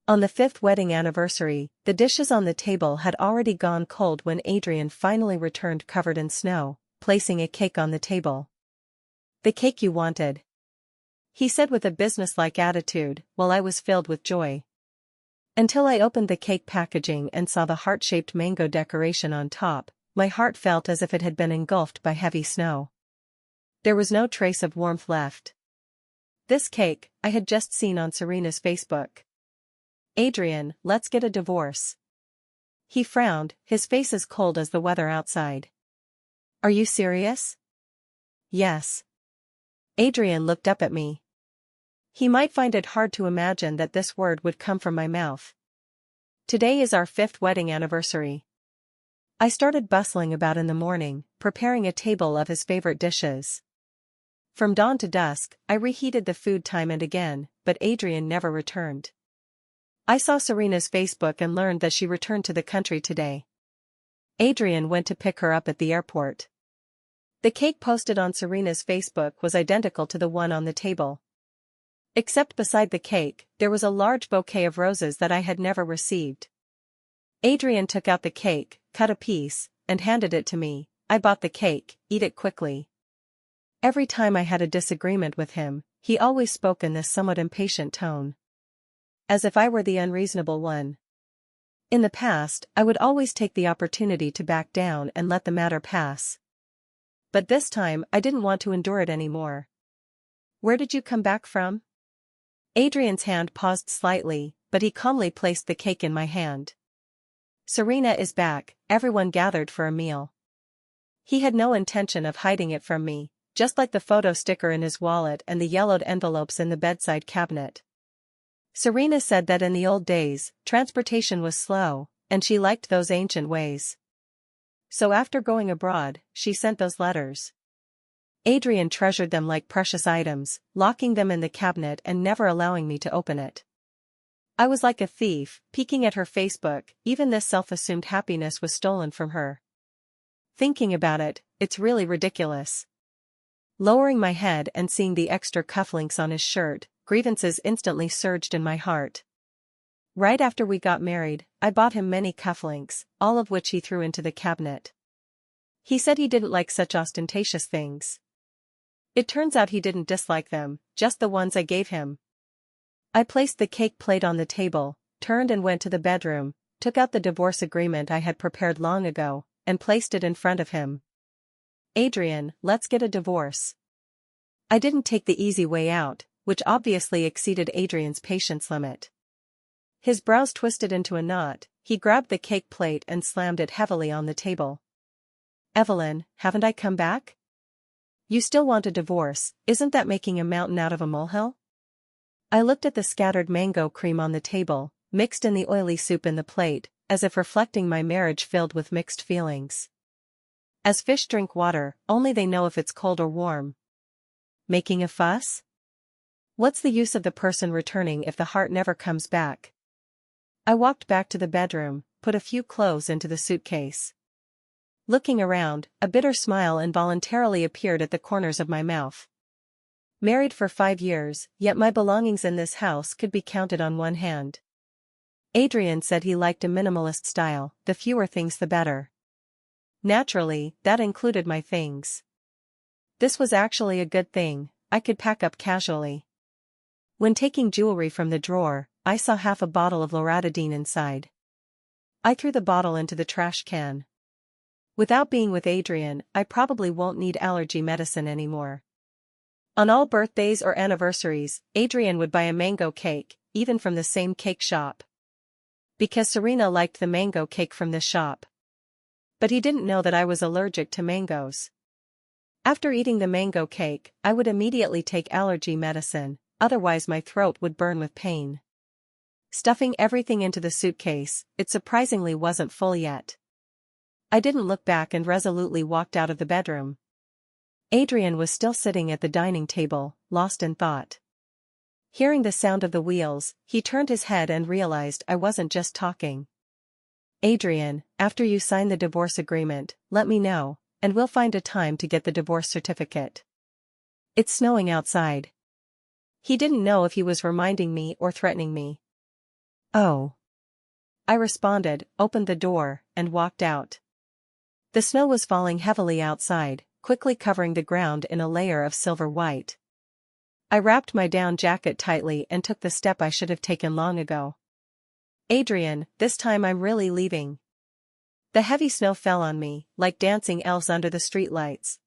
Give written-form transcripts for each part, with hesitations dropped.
On the 5th wedding anniversary, the dishes on the table had already gone cold when Adrian finally returned covered in snow, placing a cake on the table. "The cake you wanted," he said with a businesslike attitude, while I was filled with joy. Until I opened the cake packaging and saw the heart-shaped mango decoration on top, my heart felt as if it had been engulfed by heavy snow. There was no trace of warmth left. This cake, I had just seen on Serena's Facebook. "Adrian, let's get a divorce." He frowned, his face as cold as the weather outside. "Are you serious?" "Yes." Adrian looked up at me. He might find it hard to imagine that this word would come from my mouth. "Today is our 5th wedding anniversary." I started bustling about in the morning, preparing a table of his favorite dishes. From dawn to dusk, I reheated the food time and again, but Adrian never returned. I saw Serena's Facebook and learned that she returned to the country today. Adrian went to pick her up at the airport. The cake posted on Serena's Facebook was identical to the one on the table. Except beside the cake, there was a large bouquet of roses that I had never received. Adrian took out the cake, cut a piece, and handed it to me. I bought the cake, eat it quickly. Every time I had a disagreement with him, he always spoke in this somewhat impatient tone. As if I were the unreasonable one. In the past, I would always take the opportunity to back down and let the matter pass. But this time, I didn't want to endure it anymore. "Where did you come back from?" Adrian's hand paused slightly, but he calmly placed the cake in my hand. "Serena is back," everyone gathered for a meal. He had no intention of hiding it from me, just like the photo sticker in his wallet and the yellowed envelopes in the bedside cabinet. Serena said that in the old days, transportation was slow, and she liked those ancient ways. So after going abroad, she sent those letters. Adrian treasured them like precious items, locking them in the cabinet and never allowing me to open it. I was like a thief, peeking at her Facebook. Even this self-assumed happiness was stolen from her. Thinking about it, it's really ridiculous. Lowering my head and seeing the extra cufflinks on his shirt, grievances instantly surged in my heart. Right after we got married, I bought him many cufflinks, all of which he threw into the cabinet. He said he didn't like such ostentatious things. It turns out he didn't dislike them, just the ones I gave him. I placed the cake plate on the table, turned and went to the bedroom, took out the divorce agreement I had prepared long ago, and placed it in front of him. "Adrian, let's get a divorce." I didn't take the easy way out, which obviously exceeded Adrian's patience limit. His brows twisted into a knot, he grabbed the cake plate and slammed it heavily on the table. "Evelyn, haven't I come back? You still want a divorce? Isn't that making a mountain out of a molehill?" I looked at the scattered mango cream on the table, mixed in the oily soup in the plate, as if reflecting my marriage filled with mixed feelings. As fish drink water, only they know if it's cold or warm. Making a fuss? What's the use of the person returning if the heart never comes back? I walked back to the bedroom, put a few clothes into the suitcase. Looking around, a bitter smile involuntarily appeared at the corners of my mouth. Married for 5 years, yet my belongings in this house could be counted on one hand. Adrian said he liked a minimalist style, the fewer things the better. Naturally, that included my things. This was actually a good thing, I could pack up casually. When taking jewelry from the drawer, I saw half a bottle of loratadine inside. I threw the bottle into the trash can. Without being with Adrian, I probably won't need allergy medicine anymore. On all birthdays or anniversaries, Adrian would buy a mango cake, even from the same cake shop. Because Serena liked the mango cake from this shop. But he didn't know that I was allergic to mangoes. After eating the mango cake, I would immediately take allergy medicine, otherwise my throat would burn with pain. Stuffing everything into the suitcase, it surprisingly wasn't full yet. I didn't look back and resolutely walked out of the bedroom. Adrian was still sitting at the dining table, lost in thought. Hearing the sound of the wheels, he turned his head and realized I wasn't just talking. "Adrian, after you sign the divorce agreement, let me know, and we'll find a time to get the divorce certificate. It's snowing outside." He didn't know if he was reminding me or threatening me. Oh. I responded, opened the door, and walked out. The snow was falling heavily outside, quickly covering the ground in a layer of silver white. I wrapped my down jacket tightly and took the step I should have taken long ago. Adrian, this time I'm really leaving. The heavy snow fell on me, like dancing elves under the streetlights.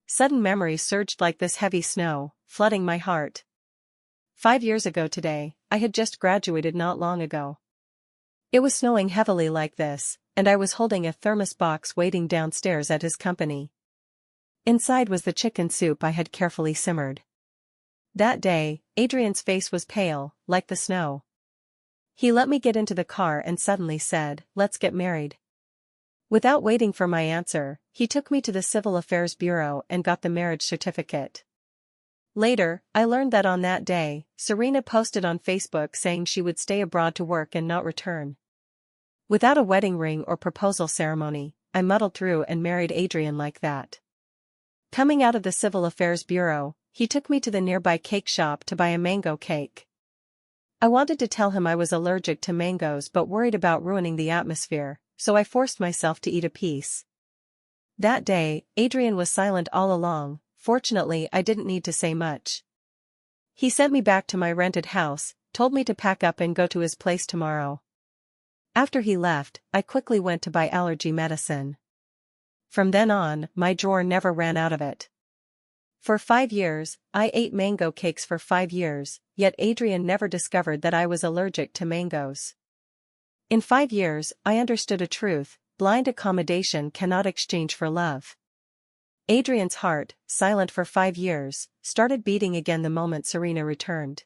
Sudden memories surged like this heavy snow, flooding my heart. 5 years ago today, I had just graduated not long ago. It was snowing heavily like this, and I was holding a thermos box waiting downstairs at his company. Inside was the chicken soup I had carefully simmered. That day, Adrian's face was pale, like the snow. He let me get into the car and suddenly said, "Let's get married." Without waiting for my answer, he took me to the Civil Affairs Bureau and got the marriage certificate. Later, I learned that on that day, Serena posted on Facebook saying she would stay abroad to work and not return. Without a wedding ring or proposal ceremony, I muddled through and married Adrian like that. Coming out of the Civil Affairs Bureau, he took me to the nearby cake shop to buy a mango cake. I wanted to tell him I was allergic to mangoes but worried about ruining the atmosphere, so I forced myself to eat a piece. That day, Adrian was silent all along. Fortunately, I didn't need to say much. He sent me back to my rented house, told me to pack up and go to his place tomorrow. After he left, I quickly went to buy allergy medicine. From then on, my drawer never ran out of it. For 5 years, I ate mango cakes for 5 years, yet Adrian never discovered that I was allergic to mangoes. In 5 years, I understood a truth: blind accommodation cannot exchange for love. Adrian's heart, silent for 5 years, started beating again the moment Serena returned.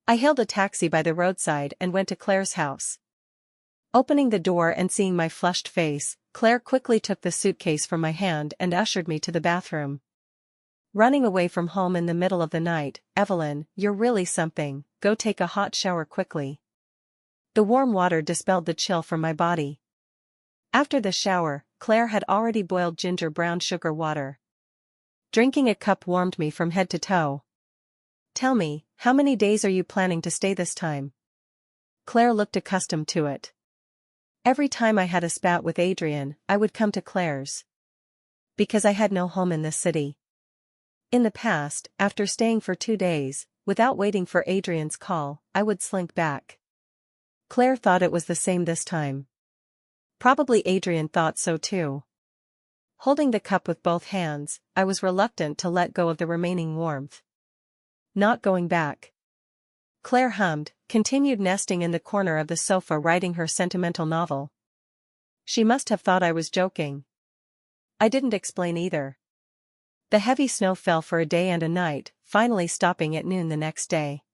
I hailed a taxi by the roadside and went to Claire's house. Opening the door and seeing my flushed face, Claire quickly took the suitcase from my hand and ushered me to the bathroom. Running away from home in the middle of the night, "Evelyn, you're really something, go take a hot shower quickly." The warm water dispelled the chill from my body. After the shower, Claire had already boiled ginger brown sugar water. Drinking a cup warmed me from head to toe. "Tell me, how many days are you planning to stay this time?" Claire looked accustomed to it. Every time I had a spat with Adrian, I would come to Claire's. Because I had no home in this city. In the past, after staying for 2 days, without waiting for Adrian's call, I would slink back. Claire thought it was the same this time. Probably Adrian thought so too. Holding the cup with both hands, I was reluctant to let go of the remaining warmth. "Not going back." Claire hummed, continued nesting in the corner of the sofa writing her sentimental novel. She must have thought I was joking. I didn't explain either. The heavy snow fell for a day and a night, finally stopping at noon the next day.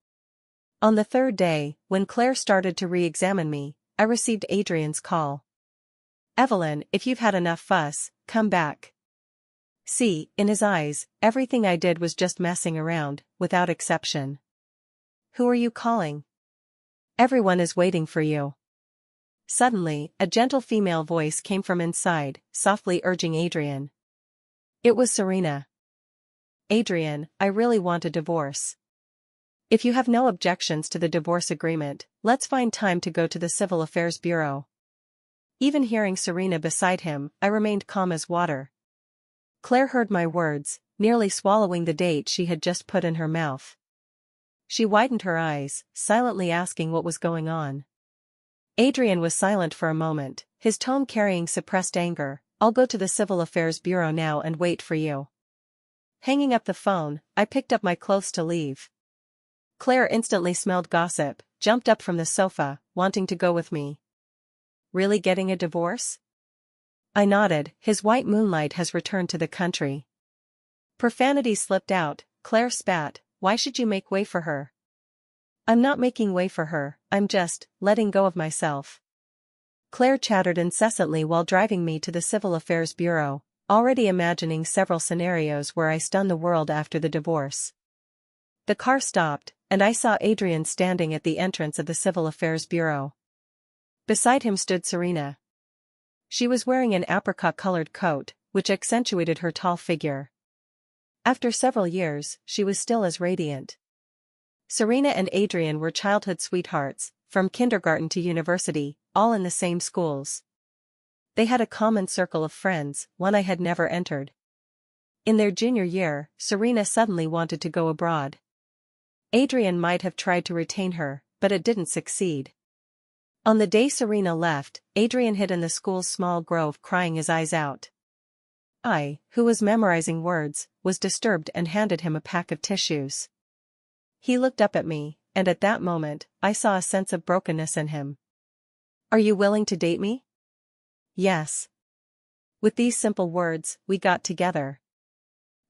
On the 3rd day, when Claire started to re-examine me, I received Adrian's call. "Evelyn, if you've had enough fuss, come back." See, in his eyes, everything I did was just messing around, without exception. "Who are you calling?" "Everyone is waiting for you." Suddenly, a gentle female voice came from inside, softly urging Adrian. It was Serena. "Adrian, I really want a divorce. If you have no objections to the divorce agreement, let's find time to go to the Civil Affairs Bureau." Even hearing Serena beside him, I remained calm as water. Claire heard my words, nearly swallowing the date she had just put in her mouth. She widened her eyes, silently asking what was going on. Adrian was silent for a moment, his tone carrying suppressed anger. "I'll go to the Civil Affairs Bureau now and wait for you." Hanging up the phone, I picked up my clothes to leave. Claire instantly smelled gossip, jumped up from the sofa, wanting to go with me. "Really getting a divorce?" I nodded. "His white moonlight has returned to the country." Profanity slipped out. Claire spat. "Why should you make way for her?" "I'm not making way for her, I'm just letting go of myself." Claire chattered incessantly while driving me to the Civil Affairs Bureau, already imagining several scenarios where I stun the world after the divorce. The car stopped, and I saw Adrian standing at the entrance of the Civil Affairs Bureau. Beside him stood Serena. She was wearing an apricot-colored coat, which accentuated her tall figure. After several years, she was still as radiant. Serena and Adrian were childhood sweethearts, from kindergarten to university, all in the same schools. They had a common circle of friends, one I had never entered. In their junior year, Serena suddenly wanted to go abroad. Adrian might have tried to retain her, but it didn't succeed. On the day Serena left, Adrian hid in the school's small grove crying his eyes out. I, who was memorizing words, was disturbed and handed him a pack of tissues. He looked up at me, and at that moment, I saw a sense of brokenness in him. "Are you willing to date me?" "Yes." With these simple words, we got together.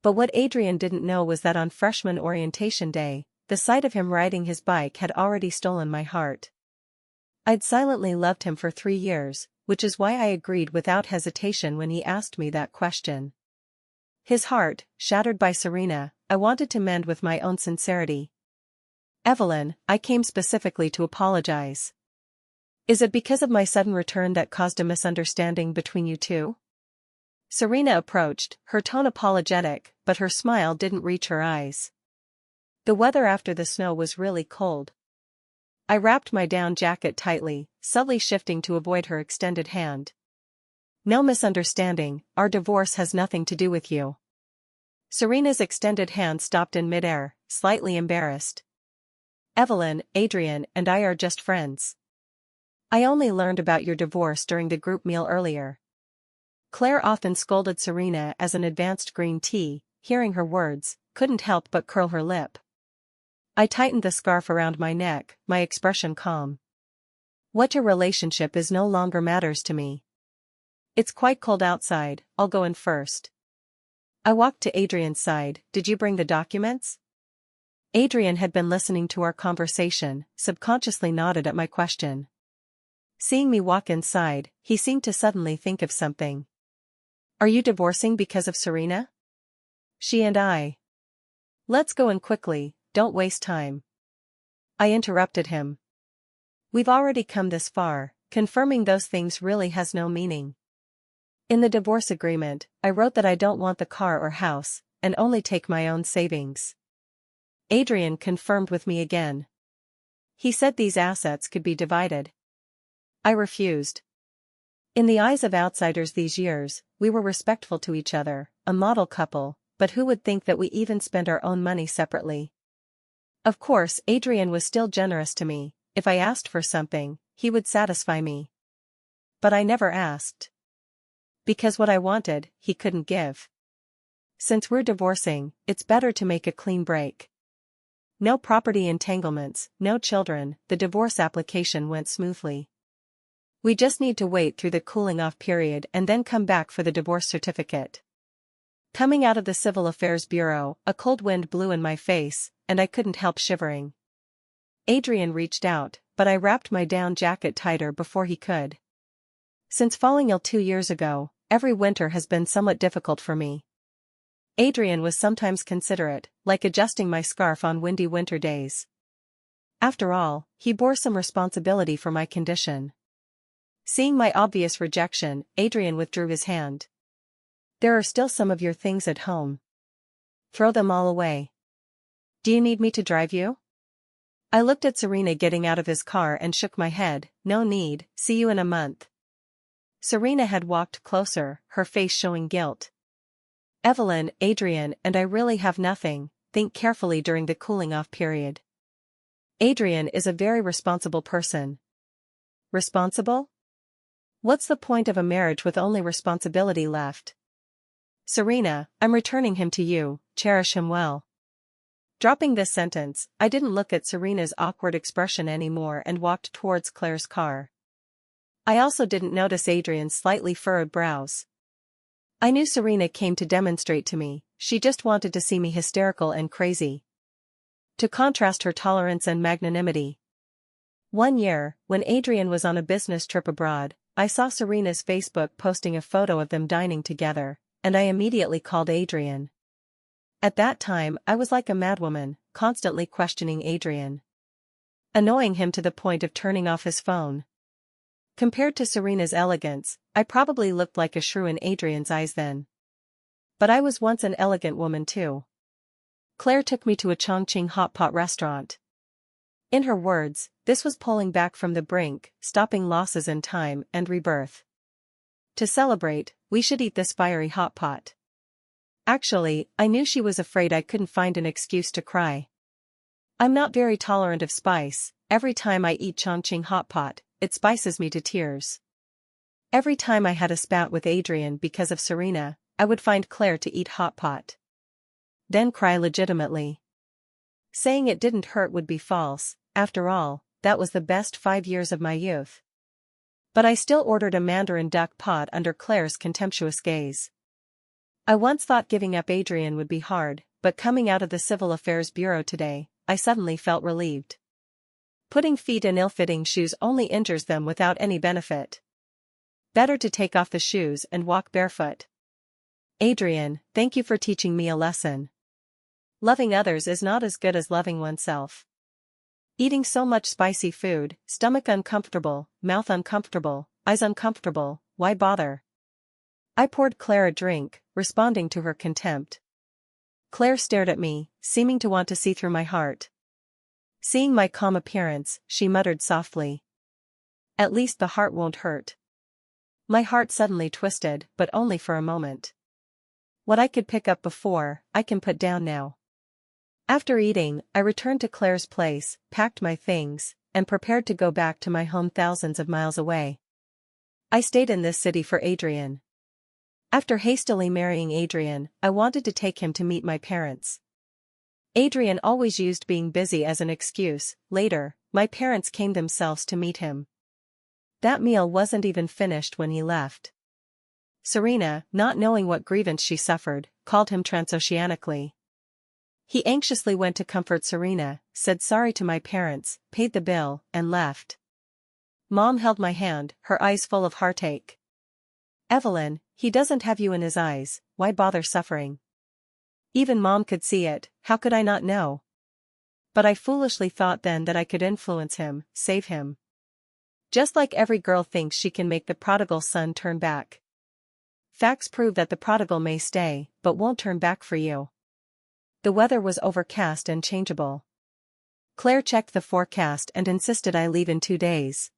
But what Adrian didn't know was that on freshman orientation day, the sight of him riding his bike had already stolen my heart. I'd silently loved him for 3 years, which is why I agreed without hesitation when he asked me that question. His heart, shattered by Serena, I wanted to mend with my own sincerity. "Evelyn, I came specifically to apologize. Is it because of my sudden return that caused a misunderstanding between you two?" Serena approached, her tone apologetic, but her smile didn't reach her eyes. The weather after the snow was really cold. I wrapped my down jacket tightly, subtly shifting to avoid her extended hand. "No misunderstanding, our divorce has nothing to do with you." Serena's extended hand stopped in midair, slightly embarrassed. "Evelyn, Adrian, and I are just friends. I only learned about your divorce during the group meal earlier." Claire often scolded Serena as an advanced green tea, hearing her words, couldn't help but curl her lip. I tightened the scarf around my neck, my expression calm. "What your relationship is no longer matters to me. It's quite cold outside, I'll go in first." I walked to Adrian's side. "Did you bring the documents?" Adrian had been listening to our conversation, subconsciously nodded at my question. Seeing me walk inside, he seemed to suddenly think of something. "Are you divorcing because of Serena?" "She and I." "Let's go in quickly, don't waste time." I interrupted him. "We've already come this far, confirming those things really has no meaning. In the divorce agreement, I wrote that I don't want the car or house, and only take my own savings." Adrian confirmed with me again. He said these assets could be divided. I refused. In the eyes of outsiders these years, we were respectful to each other, a model couple, but who would think that we even spent our own money separately? Of course, Adrian was still generous to me. If I asked for something, he would satisfy me. But I never asked. Because what I wanted, he couldn't give. Since we're divorcing, it's better to make a clean break. No property entanglements, no children. The divorce application went smoothly. We just need to wait through the cooling-off period and then come back for the divorce certificate. Coming out of the Civil Affairs Bureau, a cold wind blew in my face, and I couldn't help shivering. Adrian reached out, but I wrapped my down jacket tighter before he could. Since falling ill 2 years ago, every winter has been somewhat difficult for me. Adrian was sometimes considerate, like adjusting my scarf on windy winter days. After all, he bore some responsibility for my condition. Seeing my obvious rejection, Adrian withdrew his hand. "There are still some of your things at home. Throw them all away. Do you need me to drive you?" I looked at Serena getting out of his car and shook my head. "No need, see you in a month." Serena had walked closer, her face showing guilt. "Evelyn, Adrian, and I really have nothing. Think carefully during the cooling-off period. Adrian is a very responsible person." "Responsible? What's the point of a marriage with only responsibility left?" "Serena, I'm returning him to you, cherish him well." Dropping this sentence, I didn't look at Serena's awkward expression anymore and walked towards Claire's car. I also didn't notice Adrian's slightly furrowed brows. I knew Serena came to demonstrate to me, she just wanted to see me hysterical and crazy. To contrast her tolerance and magnanimity. One year, when Adrian was on a business trip abroad, I saw Serena's Facebook posting a photo of them dining together, and I immediately called Adrian. At that time, I was like a madwoman, constantly questioning Adrian. Annoying him to the point of turning off his phone. Compared to Serena's elegance, I probably looked like a shrew in Adrian's eyes then. But I was once an elegant woman too. Claire took me to a Chongqing hot pot restaurant. In her words, this was pulling back from the brink, stopping losses in time and rebirth. To celebrate, we should eat this fiery hot pot. Actually, I knew she was afraid I couldn't find an excuse to cry. I'm not very tolerant of spice. Every time I eat Chongqing hot pot, it spices me to tears. Every time I had a spat with Adrian because of Serena, I would find Claire to eat hot pot. Then cry legitimately. Saying it didn't hurt would be false. After all, that was the best 5 years of my youth. But I still ordered a mandarin duck pot under Claire's contemptuous gaze. I once thought giving up Adrian would be hard, but coming out of the Civil Affairs Bureau today, I suddenly felt relieved. Putting feet in ill-fitting shoes only injures them without any benefit. Better to take off the shoes and walk barefoot. Adrian, thank you for teaching me a lesson. Loving others is not as good as loving oneself. Eating so much spicy food, stomach uncomfortable, mouth uncomfortable, eyes uncomfortable, why bother? I poured Claire a drink, responding to her contempt. Claire stared at me, seeming to want to see through my heart. Seeing my calm appearance, she muttered softly. At least the heart won't hurt. My heart suddenly twisted, but only for a moment. What I could pick up before, I can put down now. After eating, I returned to Claire's place, packed my things, and prepared to go back to my home thousands of miles away. I stayed in this city for Adrian. After hastily marrying Adrian, I wanted to take him to meet my parents. Adrian always used being busy as an excuse. Later, my parents came themselves to meet him. That meal wasn't even finished when he left. Serena, not knowing what grievance she suffered, called him transoceanically. He anxiously went to comfort Serena, said sorry to my parents, paid the bill, and left. Mom held my hand, her eyes full of heartache. Evelyn, he doesn't have you in his eyes, why bother suffering? Even Mom could see it, how could I not know? But I foolishly thought then that I could influence him, save him. Just like every girl thinks she can make the prodigal son turn back. Facts prove that the prodigal may stay, but won't turn back for you. The weather was overcast and changeable. Claire checked the forecast and insisted I leave in 2 days.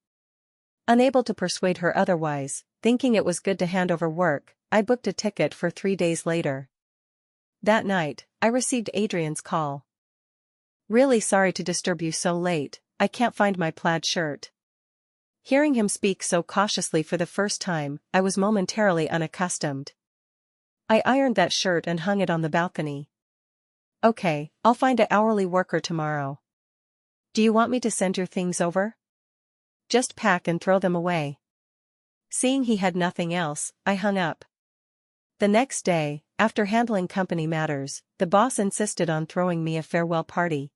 Unable to persuade her otherwise, thinking it was good to hand over work, I booked a ticket for 3 days later. That night, I received Adrian's call. Really sorry to disturb you so late, I can't find my plaid shirt. Hearing him speak so cautiously for the first time, I was momentarily unaccustomed. I ironed that shirt and hung it on the balcony. Okay, I'll find an hourly worker tomorrow. Do you want me to send your things over? Just pack and throw them away. Seeing he had nothing else, I hung up. The next day, after handling company matters, the boss insisted on throwing me a farewell party.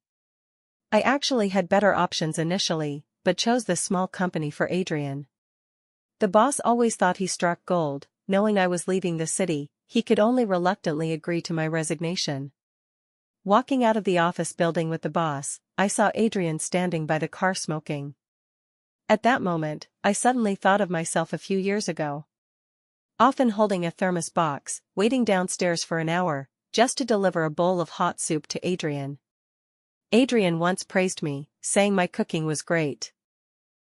I actually had better options initially, but chose this small company for Adrian. The boss always thought he struck gold. Knowing I was leaving the city, he could only reluctantly agree to my resignation. Walking out of the office building with the boss, I saw Adrian standing by the car smoking. At that moment, I suddenly thought of myself a few years ago. Often holding a thermos box, waiting downstairs for an hour, just to deliver a bowl of hot soup to Adrian. Adrian once praised me, saying my cooking was great.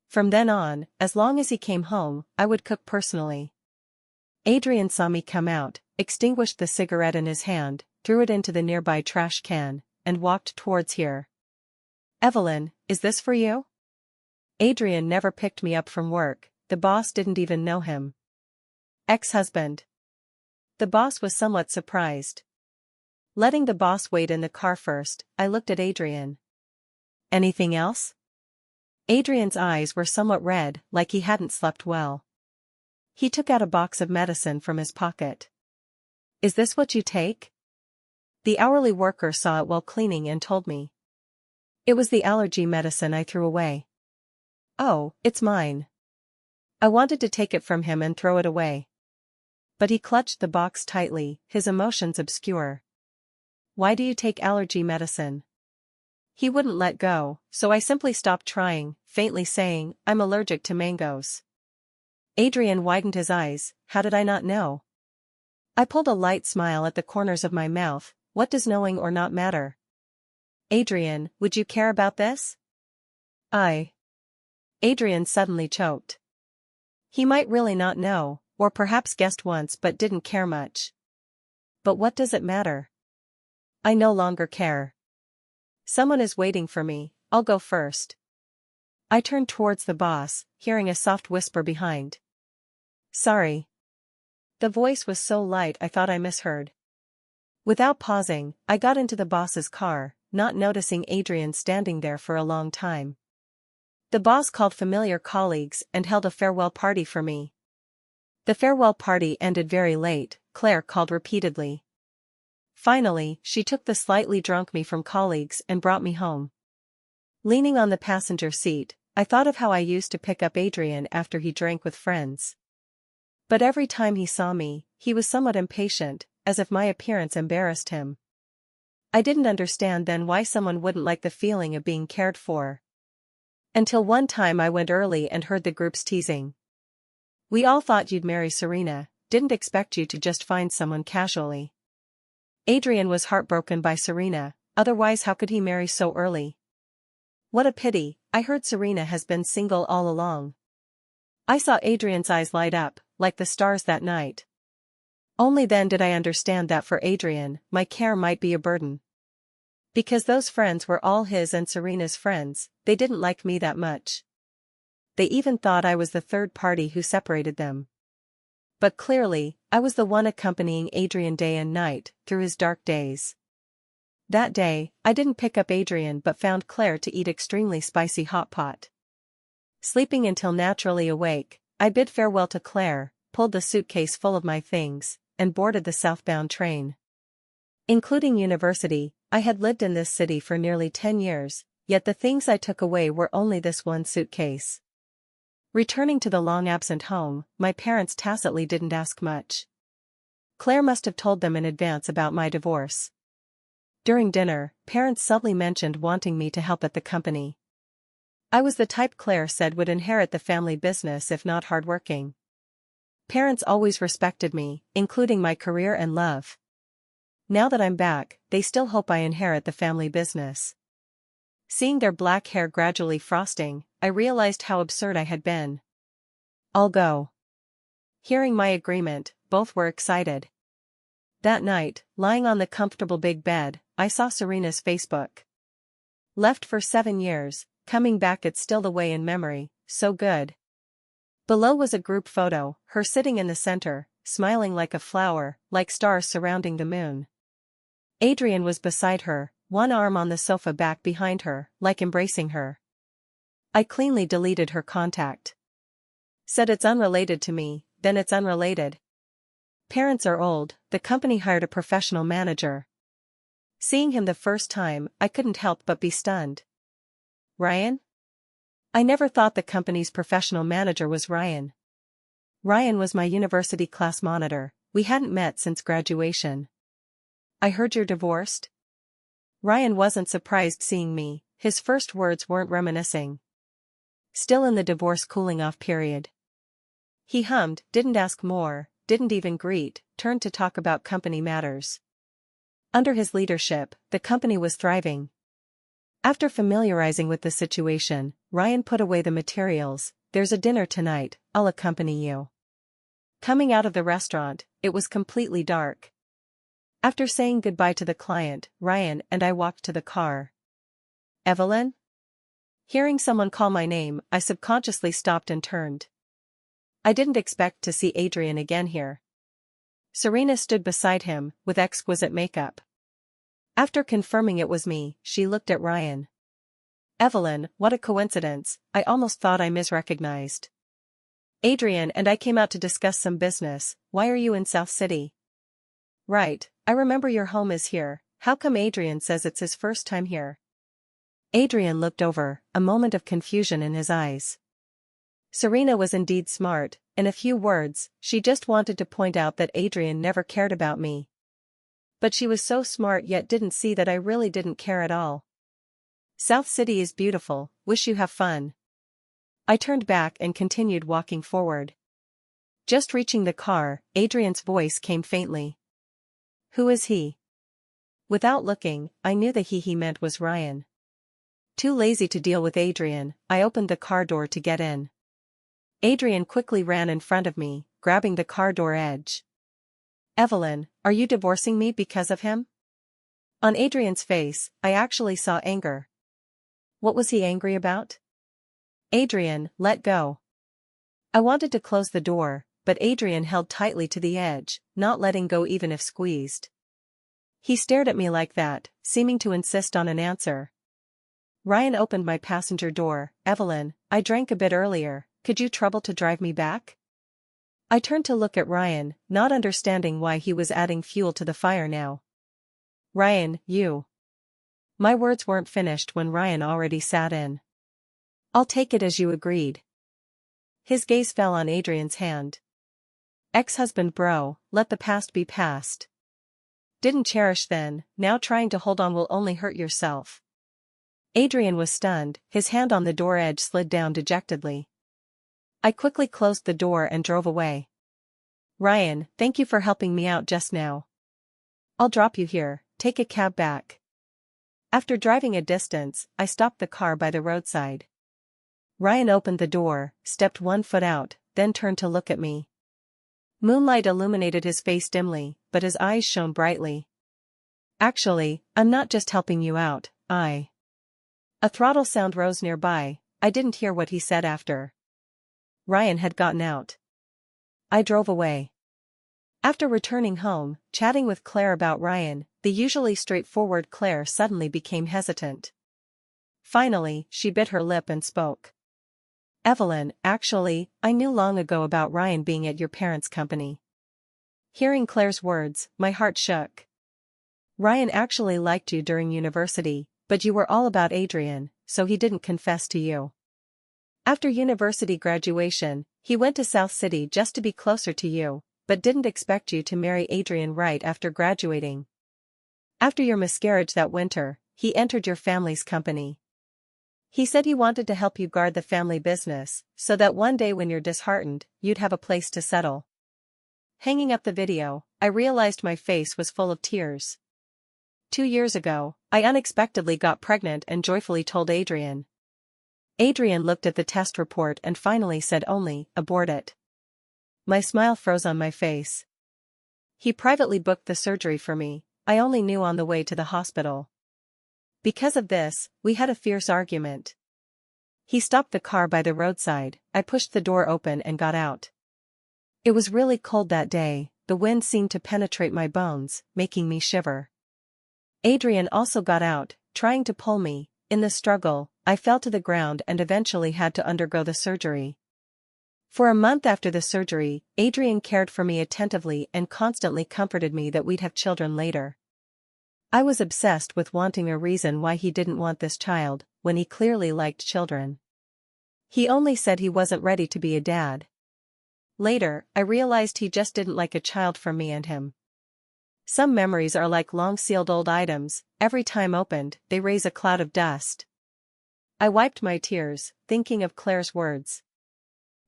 From then on, as long as he came home, I would cook personally. Adrian saw me come out, extinguished the cigarette in his hand, threw it into the nearby trash can, and walked towards here. Evelyn, is this for you? Adrian never picked me up from work, the boss didn't even know him. Ex-husband. The boss was somewhat surprised. Letting the boss wait in the car first, I looked at Adrian. Anything else? Adrian's eyes were somewhat red, like he hadn't slept well. He took out a box of medicine from his pocket. Is this what you take? The hourly worker saw it while cleaning and told me. It was the allergy medicine I threw away. Oh, it's mine. I wanted to take it from him and throw it away. But he clutched the box tightly, his emotions obscure. Why do you take allergy medicine? He wouldn't let go, so I simply stopped trying, faintly saying, I'm allergic to mangoes. Adrian widened his eyes, how did I not know? I pulled a light smile at the corners of my mouth, what does knowing or not matter? Adrian, would you care about this? I. Adrian suddenly choked. He might really not know, or perhaps guessed once but didn't care much. But what does it matter? I no longer care. Someone is waiting for me, I'll go first. I turned towards the boss, hearing a soft whisper behind. Sorry. The voice was so light I thought I misheard. Without pausing, I got into the boss's car, not noticing Adrian standing there for a long time. The boss called familiar colleagues and held a farewell party for me. The farewell party ended very late, Claire called repeatedly. Finally, she took the slightly drunk me from colleagues and brought me home. Leaning on the passenger seat, I thought of how I used to pick up Adrian after he drank with friends. But every time he saw me, he was somewhat impatient, as if my appearance embarrassed him. I didn't understand then why someone wouldn't like the feeling of being cared for. Until one time I went early and heard the groups teasing. We all thought you'd marry Serena, didn't expect you to just find someone casually. Adrian was heartbroken by Serena, otherwise how could he marry so early? What a pity, I heard Serena has been single all along. I saw Adrian's eyes light up, like the stars that night. Only then did I understand that for Adrian, my care might be a burden. Because those friends were all his and Serena's friends, they didn't like me that much. They even thought I was the third party who separated them. But clearly, I was the one accompanying Adrian day and night, through his dark days. That day, I didn't pick up Adrian but found Claire to eat extremely spicy hot pot. Sleeping until naturally awake, I bid farewell to Claire, pulled the suitcase full of my things, and boarded the southbound train. Including university, I had lived in this city for nearly 10 years, yet the things I took away were only this one suitcase. Returning to the long-absent home, my parents tacitly didn't ask much. Claire must have told them in advance about my divorce. During dinner, parents subtly mentioned wanting me to help at the company. I was the type Claire said would inherit the family business if not hardworking. Parents always respected me, including my career and love. Now that I'm back, they still hope I inherit the family business. Seeing their black hair gradually frosting, I realized how absurd I had been. I'll go. Hearing my agreement, both were excited. That night, lying on the comfortable big bed, I saw Serena's Facebook. Left for 7 years, coming back it's still the way in memory, so good. Below was a group photo, her sitting in the center, smiling like a flower, like stars surrounding the moon. Adrian was beside her, one arm on the sofa back behind her, like embracing her. I cleanly deleted her contact. Said it's unrelated to me, then it's unrelated. Parents are old, the company hired a professional manager. Seeing him the first time, I couldn't help but be stunned. Ryan? I never thought the company's professional manager was Ryan. Ryan was my university class monitor, we hadn't met since graduation. I heard you're divorced? Ryan wasn't surprised seeing me, his first words weren't reminiscing. Still in the divorce cooling-off period. He hummed, didn't ask more, didn't even greet, turned to talk about company matters. Under his leadership, the company was thriving. After familiarizing with the situation, Ryan put away the materials. There's a dinner tonight, I'll accompany you. Coming out of the restaurant, it was completely dark. After saying goodbye to the client, Ryan and I walked to the car. Evelyn? Hearing someone call my name, I subconsciously stopped and turned. I didn't expect to see Adrian again here. Serena stood beside him, with exquisite makeup. After confirming it was me, she looked at Ryan. Evelyn, what a coincidence, I almost thought I misrecognized. Adrian and I came out to discuss some business. Why are you in South City? Right, I remember your home is here, how come Adrian says it's his first time here? Adrian looked over, a moment of confusion in his eyes. Serena was indeed smart, in a few words, she just wanted to point out that Adrian never cared about me. But she was so smart yet didn't see that I really didn't care at all. South City is beautiful, wish you have fun. I turned back and continued walking forward. Just reaching the car, Adrian's voice came faintly. Who is he? Without looking, I knew the he meant was Ryan. Too lazy to deal with Adrian, I opened the car door to get in. Adrian quickly ran in front of me, grabbing the car door edge. "Evelyn, are you divorcing me because of him?" On Adrian's face, I actually saw anger. What was he angry about? "Adrian, let go." I wanted to close the door, but Adrian held tightly to the edge, not letting go even if squeezed. He stared at me like that, seeming to insist on an answer. Ryan opened my passenger door. "Evelyn, I drank a bit earlier, could you trouble to drive me back?" I turned to look at Ryan, not understanding why he was adding fuel to the fire now. "Ryan, you." My words weren't finished when Ryan already sat in. "I'll take it as you agreed." His gaze fell on Adrian's hand. "Ex-husband bro, let the past be past. Didn't cherish then, now trying to hold on will only hurt yourself." Adrian was stunned, his hand on the door edge slid down dejectedly. I quickly closed the door and drove away. "Ryan, thank you for helping me out just now. I'll drop you here, take a cab back." After driving a distance, I stopped the car by the roadside. Ryan opened the door, stepped 1 foot out, then turned to look at me. Moonlight illuminated his face dimly, but his eyes shone brightly. "Actually, I'm not just helping you out, A throttle sound rose nearby. I didn't hear what he said after. Ryan had gotten out. I drove away. After returning home, chatting with Claire about Ryan, the usually straightforward Claire suddenly became hesitant. Finally, she bit her lip and spoke. "Evelyn, actually, I knew long ago about Ryan being at your parents' company." Hearing Claire's words, my heart shook. "Ryan actually liked you during university, but you were all about Adrian, so he didn't confess to you. After university graduation, he went to South City just to be closer to you, but didn't expect you to marry Adrian right after graduating. After your miscarriage that winter, he entered your family's company. He said he wanted to help you guard the family business, so that one day when you're disheartened, you'd have a place to settle." Hanging up the video, I realized my face was full of tears. 2 years ago, I unexpectedly got pregnant and joyfully told Adrian. Adrian looked at the test report and finally said only, "Abort it." My smile froze on my face. He privately booked the surgery for me, I only knew on the way to the hospital. Because of this, we had a fierce argument. He stopped the car by the roadside, I pushed the door open and got out. It was really cold that day, the wind seemed to penetrate my bones, making me shiver. Adrian also got out, trying to pull me. In the struggle, I fell to the ground and eventually had to undergo the surgery. For a month after the surgery, Adrian cared for me attentively and constantly comforted me that we'd have children later. I was obsessed with wanting a reason why he didn't want this child, when he clearly liked children. He only said he wasn't ready to be a dad. Later, I realized he just didn't like a child from me and him. Some memories are like long-sealed old items, every time opened, they raise a cloud of dust. I wiped my tears, thinking of Claire's words.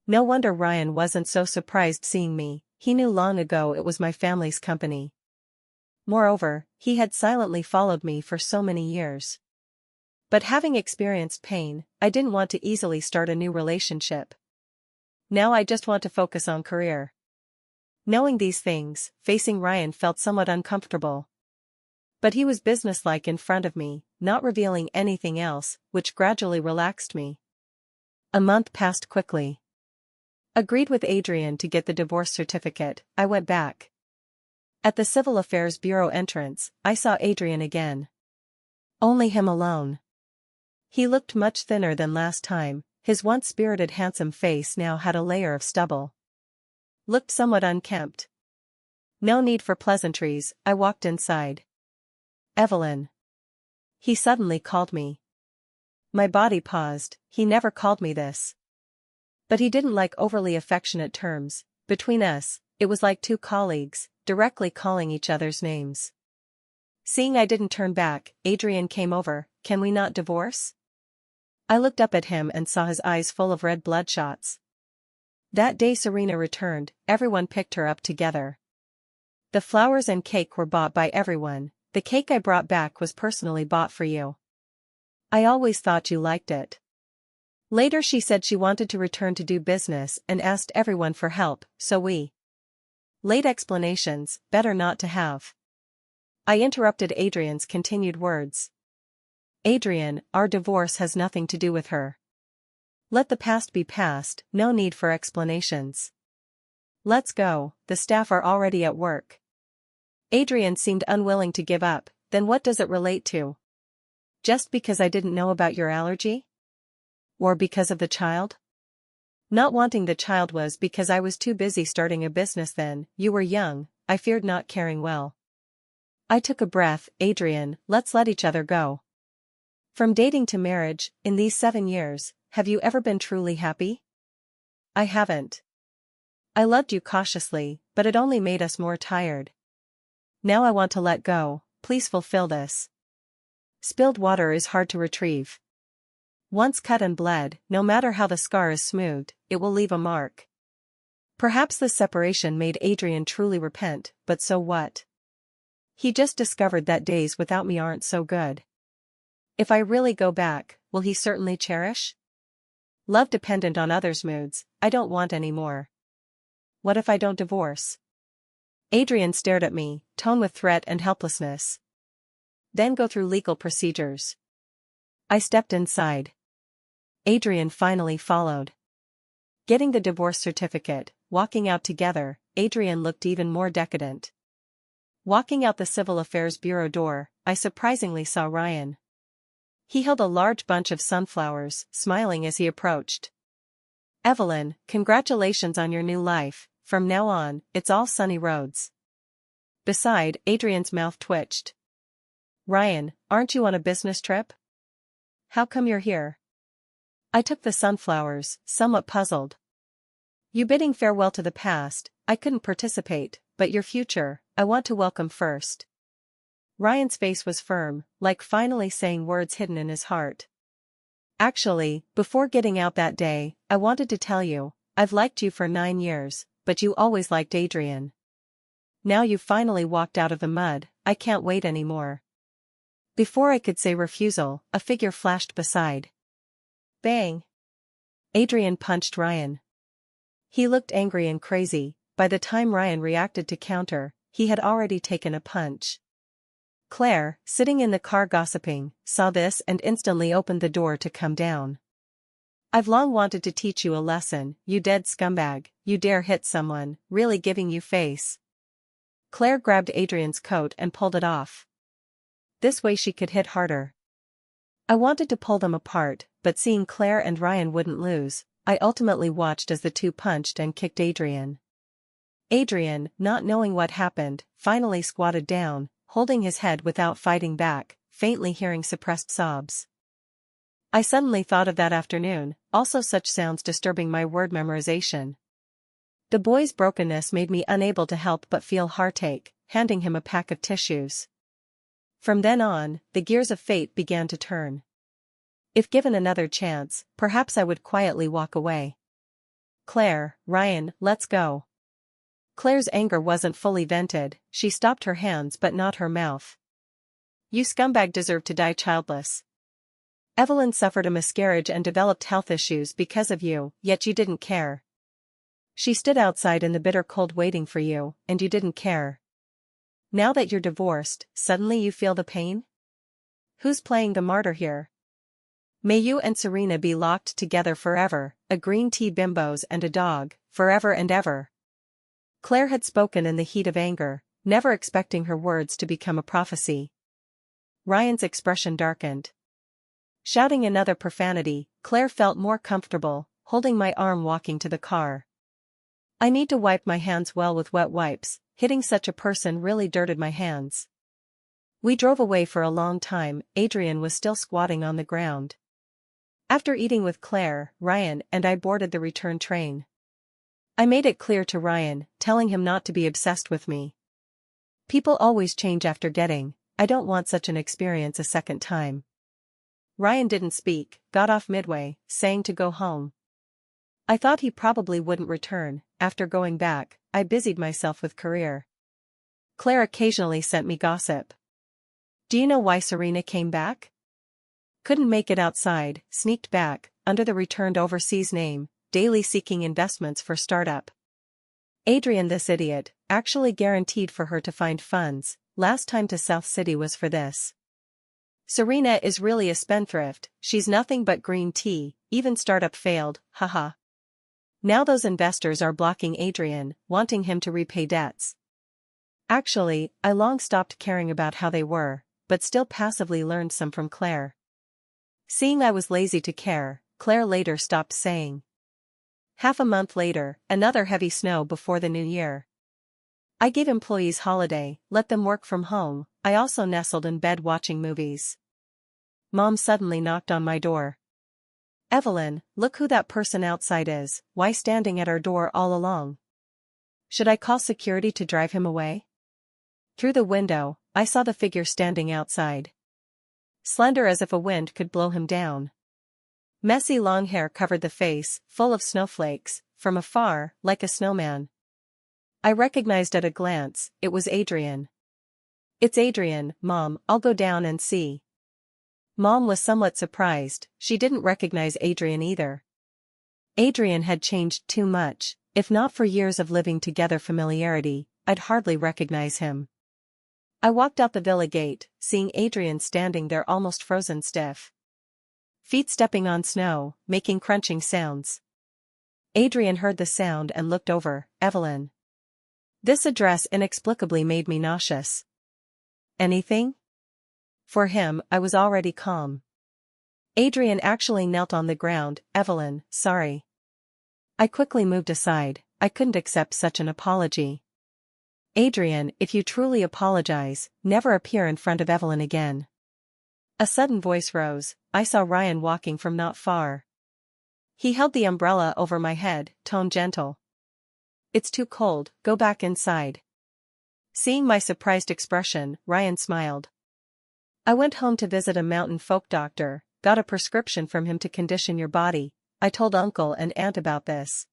No wonder Ryan wasn't so surprised seeing me, he knew long ago it was my family's company. Moreover, he had silently followed me for so many years. But having experienced pain, I didn't want to easily start a new relationship. Now I just want to focus on career. Knowing these things, facing Ryan felt somewhat uncomfortable. But he was businesslike in front of me, not revealing anything else, which gradually relaxed me. A month passed quickly. Agreed with Adrian to get the divorce certificate, I went back. At the Civil Affairs Bureau entrance, I saw Adrian again. Only him alone. He looked much thinner than last time, his once spirited handsome face now had a layer of stubble. Looked somewhat unkempt. No need for pleasantries, I walked inside. "Evelyn." He suddenly called me. My body paused, he never called me this. But he didn't like overly affectionate terms, between us, it was like two colleagues, directly calling each other's names. Seeing I didn't turn back, Adrian came over. "Can we not divorce?" I looked up at him and saw his eyes full of red bloodshots. That day Serena returned, everyone picked her up together. The flowers and cake were bought by everyone, the cake I brought back was personally bought for you. I always thought you liked it. Later she said she wanted to return to do business and asked everyone for help, so we. Late explanations, better not to have. I interrupted Adrian's continued words. Adrian, our divorce has nothing to do with her. Let the past be past, no need for explanations. Let's go, the staff are already at work. Adrian seemed unwilling to give up. Then what does it relate to? Just because I didn't know about your allergy? Or because of the child? Not wanting the child was because I was too busy starting a business then. You were young, I feared not caring well. I took a breath. Adrian, let's let each other go. From dating to marriage, in these 7 years, have you ever been truly happy? I haven't. I loved you cautiously, but it only made us more tired. Now I want to let go, please fulfill this. Spilled water is hard to retrieve. Once cut and bled, no matter how the scar is smoothed, it will leave a mark. Perhaps this separation made Adrian truly repent, but so what? He just discovered that days without me aren't so good. If I really go back, will he certainly cherish? Love dependent on others' moods, I don't want any more. What if I don't divorce? Adrian stared at me, tone with threat and helplessness. Then go through legal procedures. I stepped inside. Adrian finally followed. Getting the divorce certificate, walking out together, Adrian looked even more decadent. Walking out the Civil Affairs Bureau door, I surprisingly saw Ryan. He held a large bunch of sunflowers, smiling as he approached. Evelyn, congratulations on your new life, from now on, it's all sunny roads. Beside, Adrian's mouth twitched. Ryan, aren't you on a business trip? How come you're here? I took the sunflowers, somewhat puzzled. You bidding farewell to the past, I couldn't participate, but your future, I want to welcome first. Ryan's face was firm, like finally saying words hidden in his heart. Actually, before getting out that day, I wanted to tell you, I've liked you for 9 years, but you always liked Adrian. Now you've finally walked out of the mud, I can't wait anymore. Before I could say refusal, a figure flashed beside. Bang! Adrian punched Ryan. He looked angry and crazy. By the time Ryan reacted to counter, he had already taken a punch. Claire, sitting in the car gossiping, saw this and instantly opened the door to come down. I've long wanted to teach you a lesson, you dead scumbag, you dare hit someone, really giving you face. Claire grabbed Adrian's coat and pulled it off. This way she could hit harder. I wanted to pull them apart, but seeing Claire and Ryan wouldn't lose, I ultimately watched as the two punched and kicked Adrian. Adrian, not knowing what happened, finally squatted down, holding his head without fighting back, faintly hearing suppressed sobs. I suddenly thought of that afternoon, also such sounds disturbing my word memorization. The boy's brokenness made me unable to help but feel heartache, handing him a pack of tissues. From then on, the gears of fate began to turn. If given another chance, perhaps I would quietly walk away. Claire, Ryan, let's go. Claire's anger wasn't fully vented, she stopped her hands but not her mouth. You scumbag deserve to die childless. Evelyn suffered a miscarriage and developed health issues because of you, yet you didn't care. She stood outside in the bitter cold waiting for you, and you didn't care. Now that you're divorced, suddenly you feel the pain? Who's playing the martyr here? May you and Serena be locked together forever, a green tea bimbos and a dog, forever and ever. Claire had spoken in the heat of anger, never expecting her words to become a prophecy. Ryan's expression darkened. Shouting another profanity, Claire felt more comfortable, holding my arm walking to the car. I need to wipe my hands well with wet wipes, hitting such a person really dirted my hands. We drove away for a long time, Adrian was still squatting on the ground. After eating with Claire, Ryan and I boarded the return train. I made it clear to Ryan, telling him not to be obsessed with me. People always change after getting, I don't want such an experience a second time. Ryan didn't speak, got off midway, saying to go home. I thought he probably wouldn't return. After going back, I busied myself with career. Claire occasionally sent me gossip. Do you know why Serena came back? Couldn't make it outside, sneaked back, under the returned overseas name, daily seeking investments for startup. Adrian, this idiot, actually guaranteed for her to find funds. Last time to South City was for this. Serena is really a spendthrift, she's nothing but green tea, even startup failed, haha. Now those investors are blocking Adrian, wanting him to repay debts. Actually, I long stopped caring about how they were, but still passively learned some from Claire. Seeing I was lazy to care, Claire later stopped saying. Half a month later, another heavy snow before the new year. I gave employees holiday, let them work from home. I also nestled in bed watching movies. Mom suddenly knocked on my door. Evelyn, look who that person outside is, why standing at our door all along? Should I call security to drive him away? Through the window, I saw the figure standing outside. Slender as if a wind could blow him down. Messy long hair covered the face, full of snowflakes, from afar, like a snowman. I recognized at a glance, it was Adrian. It's Adrian, Mom, I'll go down and see. Mom was somewhat surprised, she didn't recognize Adrian either. Adrian had changed too much, if not for years of living together familiarity, I'd hardly recognize him. I walked out the villa gate, seeing Adrian standing there almost frozen stiff. Feet stepping on snow, making crunching sounds. Adrian heard the sound and looked over. Evelyn. This address inexplicably made me nauseous. Anything? For him, I was already calm. Adrian actually knelt on the ground. Evelyn, sorry. I quickly moved aside, I couldn't accept such an apology. Adrian, if you truly apologize, never appear in front of Evelyn again. A sudden voice rose, I saw Ryan walking from not far. He held the umbrella over my head, tone gentle. It's too cold, go back inside. Seeing my surprised expression, Ryan smiled. I went home to visit a mountain folk doctor, got a prescription from him to condition your body. I told Uncle and Aunt about this.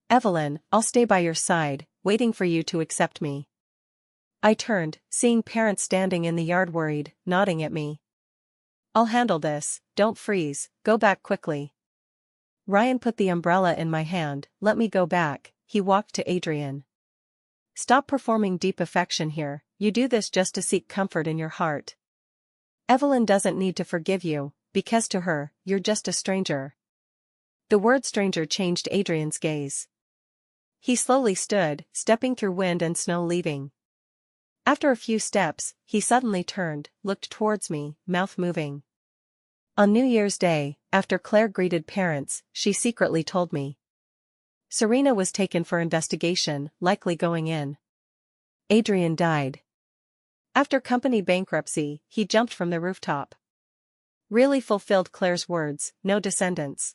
Evelyn, I'll stay by your side, waiting for you to accept me. I turned, seeing parents standing in the yard worried, nodding at me. I'll handle this, don't freeze, go back quickly. Ryan put the umbrella in my hand, let me go back, he walked to Adrian. Stop performing deep affection here, you do this just to seek comfort in your heart. Evelyn doesn't need to forgive you, because to her, you're just a stranger. The word stranger changed Adrian's gaze. He slowly stood, stepping through wind and snow leaving. After a few steps, he suddenly turned, looked towards me, mouth moving. On New Year's Day, after Claire greeted parents, she secretly told me. Serena was taken for investigation, likely going in. Adrian died. After company bankruptcy, he jumped from the rooftop. Really fulfilled Claire's words, no descendants.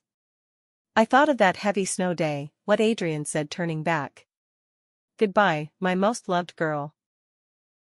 I thought of that heavy snow day, what Adrian said turning back. Goodbye, my most loved girl.